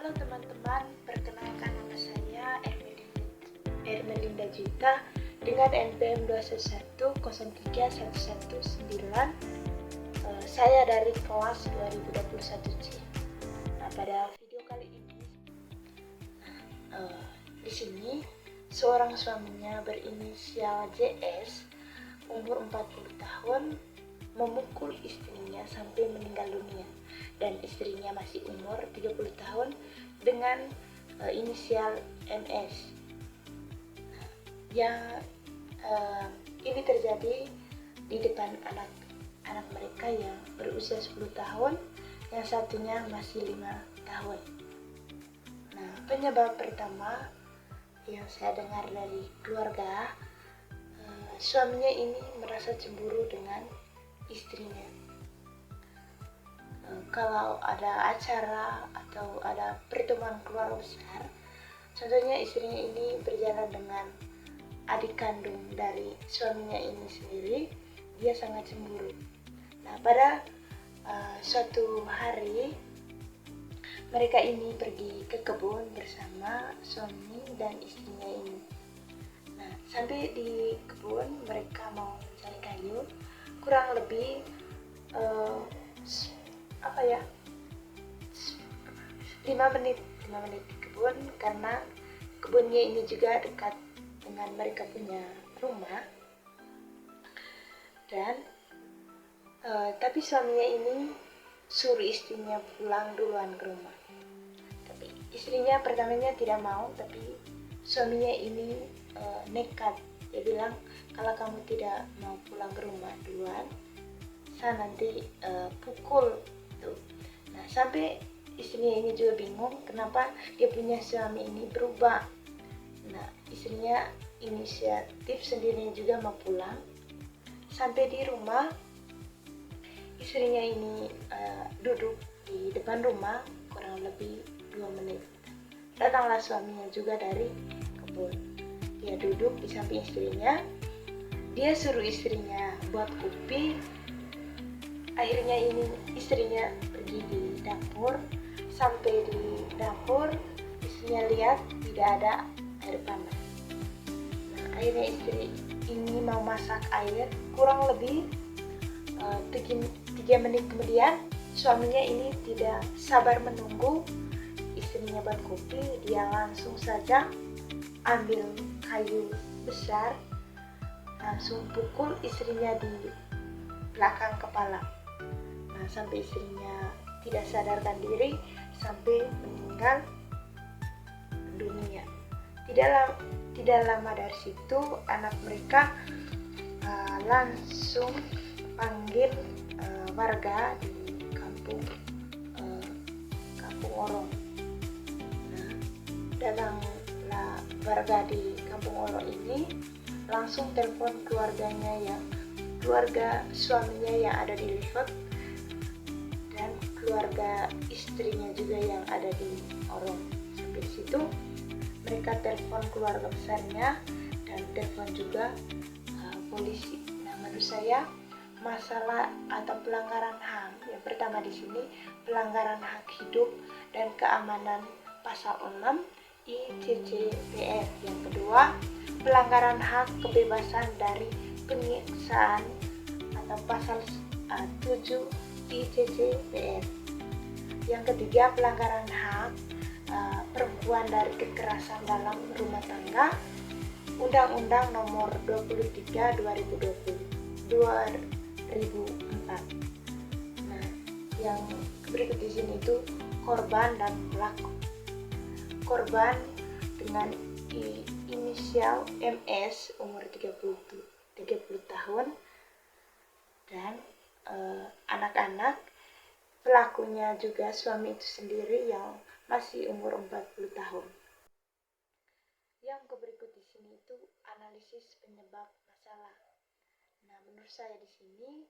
Halo teman-teman, perkenalkan nama saya Ermelinda Juita dengan NPM 211031119. Saya dari kelas 2021C. Nah, pada video kali ini, di sini seorang suaminya berinisial JS, umur 40 tahun, memukul istrinya sampai meninggal dunia, dan istrinya masih umur 30 tahun dengan inisial MS. Yang ini terjadi di depan anak mereka yang berusia 10 tahun, yang satunya masih 5 tahun. Nah, penyebab pertama yang saya dengar dari keluarga, suaminya ini merasa cemburu dengan istrinya. Kalau ada acara atau ada pertemuan keluarga besar, contohnya istrinya ini berjalan dengan adik kandung dari suaminya ini sendiri, dia sangat cemburu. Nah, pada suatu hari mereka ini pergi ke kebun bersama suami dan istrinya ini. Nah, sampai di kebun mereka mau mencari kayu, kurang lebih 5 menit di kebun, karena kebunnya ini juga dekat dengan mereka punya rumah. Dan tapi suaminya ini suruh istrinya pulang duluan ke rumah. Tapi istrinya pertamanya tidak mau, tapi suaminya ini nekat. Dia bilang, kalau kamu tidak mau pulang ke rumah duluan, saya nanti pukul tuh. Nah, sampai istrinya ini juga bingung kenapa dia punya suami ini berubah. Nah, istrinya inisiatif sendirinya juga mau pulang. Sampai di rumah, istrinya ini duduk di depan rumah kurang lebih 2 menit. Datanglah suaminya juga dari kebun. Dia duduk di samping istrinya. Dia suruh istrinya buat kopi. Akhirnya ini istrinya pergi di dapur. Sampai di dapur, istrinya lihat tidak ada air panas. Nah, akhirnya istri ini mau masak air. Kurang lebih 3 menit kemudian, suaminya ini tidak sabar menunggu istrinya buat kopi. Dia langsung saja ambil kayu besar, langsung pukul istrinya di belakang kepala. Nah, sampai istrinya tidak sadarkan diri sampai meninggal dunia. Tidak lama dari situ, anak mereka langsung panggil warga di kampung Orong. Nah, datanglah warga di kampung Orong ini, langsung telepon keluarga suaminya yang ada di Livat, dan keluarga istrinya juga yang ada di Orong. Sampai di situ mereka telepon keluarga besarnya dan telepon juga polisi. Nah, menurut saya masalah atau pelanggaran HAM, yang pertama di sini pelanggaran hak hidup dan keamanan pasal 6 ICCPR. Yang kedua, pelanggaran hak kebebasan dari penyiksaan atau pasal 7 ICCPR. Yang ketiga, pelanggaran hak perempuan dari kekerasan dalam rumah tangga, Undang-Undang Nomor 23 2004. Nah, yang berikut di sini itu korban dan pelaku. Korban dengan inisial MS, umur 30 tahun, dan anak-anak. Pelakunya juga suami itu sendiri yang masih umur 40 tahun. Yang berikut di sini itu analisis penyebab masalah. Nah, menurut saya di sini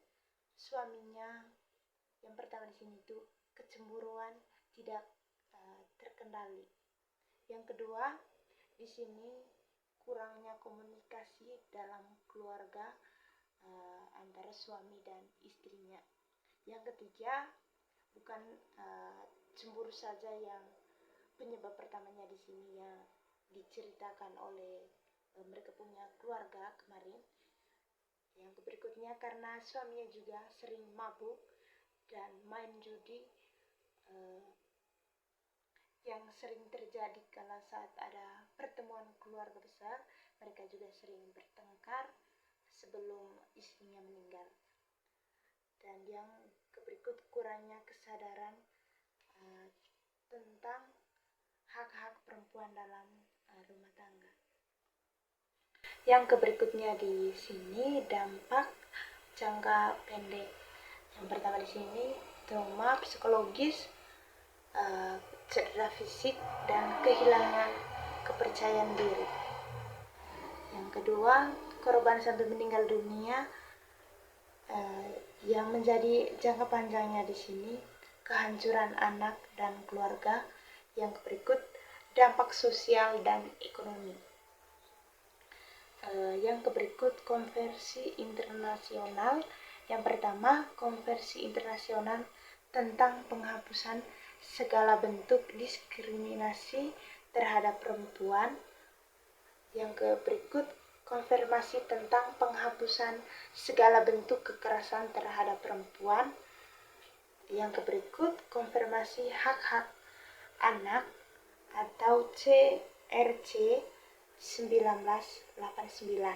suaminya yang pertama di sini itu kecemburuan tidak terkendali. Yang kedua, di sini kurangnya komunikasi dalam keluarga antara suami dan istrinya. Yang ketiga, bukan cemburu saja yang penyebab pertamanya di sini yang diceritakan oleh mereka punya keluarga kemarin. Yang berikutnya karena suaminya juga sering mabuk dan main judi, yang sering terjadi kala saat ada pertemuan keluarga besar. Mereka juga sering bertengkar sebelum istrinya meninggal. Dan yang berikut kurangnya kesadaran tentang hak-hak perempuan dalam rumah tangga. Yang berikutnya di sini dampak jangka pendek. Yang pertama di sini trauma psikologis, cedera fisik dan kehilangan kepercayaan diri. Yang kedua, korban sampai meninggal dunia. Yang menjadi jangka panjangnya di sini kehancuran anak dan keluarga. Yang berikut dampak sosial dan ekonomi. Yang berikut konversi internasional. Yang pertama, konversi internasional tentang penghapusan segala bentuk diskriminasi terhadap perempuan. Yang berikut konfirmasi tentang penghapusan segala bentuk kekerasan terhadap perempuan. Yang berikut konfirmasi hak-hak anak atau CRC 1989.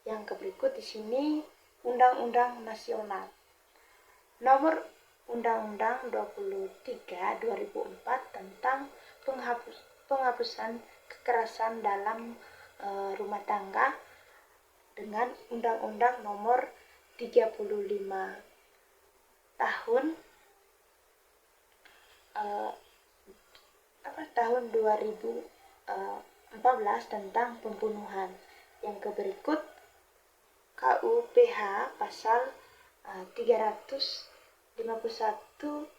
Yang berikut di sini Undang-Undang Nasional Nomor Undang-Undang 23 2004 tentang penghapusan kekerasan dalam rumah tangga dengan Undang-Undang Nomor 35 tahun 2014 tentang pembunuhan. Yang berikut KUPH pasal 351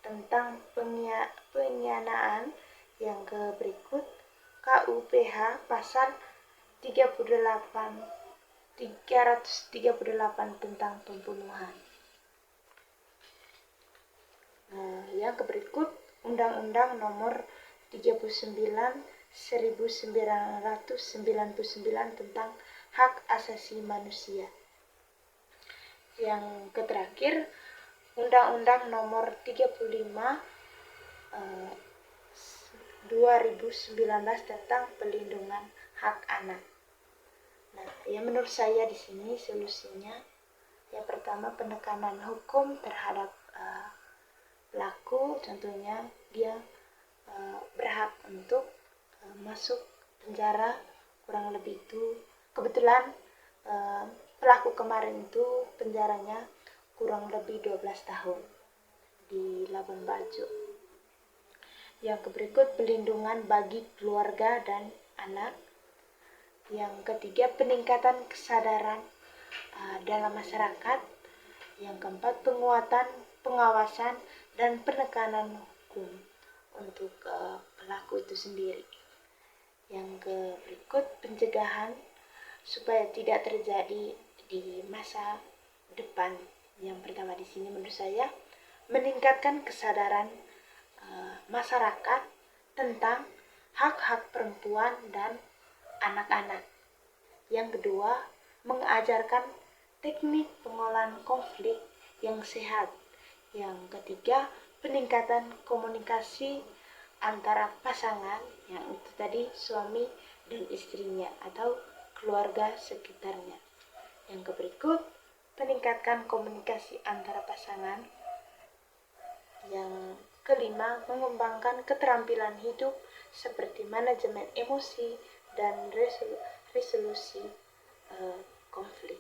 tentang pengkhianatan. Yang berikut KUPH pasal 338 tentang pembunuhan. Yang berikut Undang-Undang Nomor 39 1999 tentang hak asasi manusia. Yang terakhir Undang-Undang Nomor 35 2019 tentang pelindungan hak anak. Nah, menurut saya di sini solusinya yang pertama penekanan hukum terhadap pelaku, contohnya dia berhak untuk masuk penjara kurang lebih itu. Kebetulan pelaku kemarin itu penjaranya kurang lebih 12 tahun di Labuan Bajo. Yang berikut pelindungan bagi keluarga dan anak. Yang ketiga peningkatan kesadaran dalam masyarakat. Yang keempat penguatan pengawasan dan penekanan hukum untuk pelaku itu sendiri. Yang berikut pencegahan supaya tidak terjadi di masa depan. Yang pertama di sini menurut saya meningkatkan kesadaran masyarakat tentang hak-hak perempuan dan anak-anak. Yang kedua, mengajarkan teknik pengolahan konflik yang sehat. Yang ketiga, peningkatan komunikasi antara pasangan, yang itu tadi suami dan istrinya atau keluarga sekitarnya. Yang berikut, peningkatkan komunikasi antara pasangan. Yang kelima, mengembangkan keterampilan hidup seperti manajemen emosi dan resolusi konflik.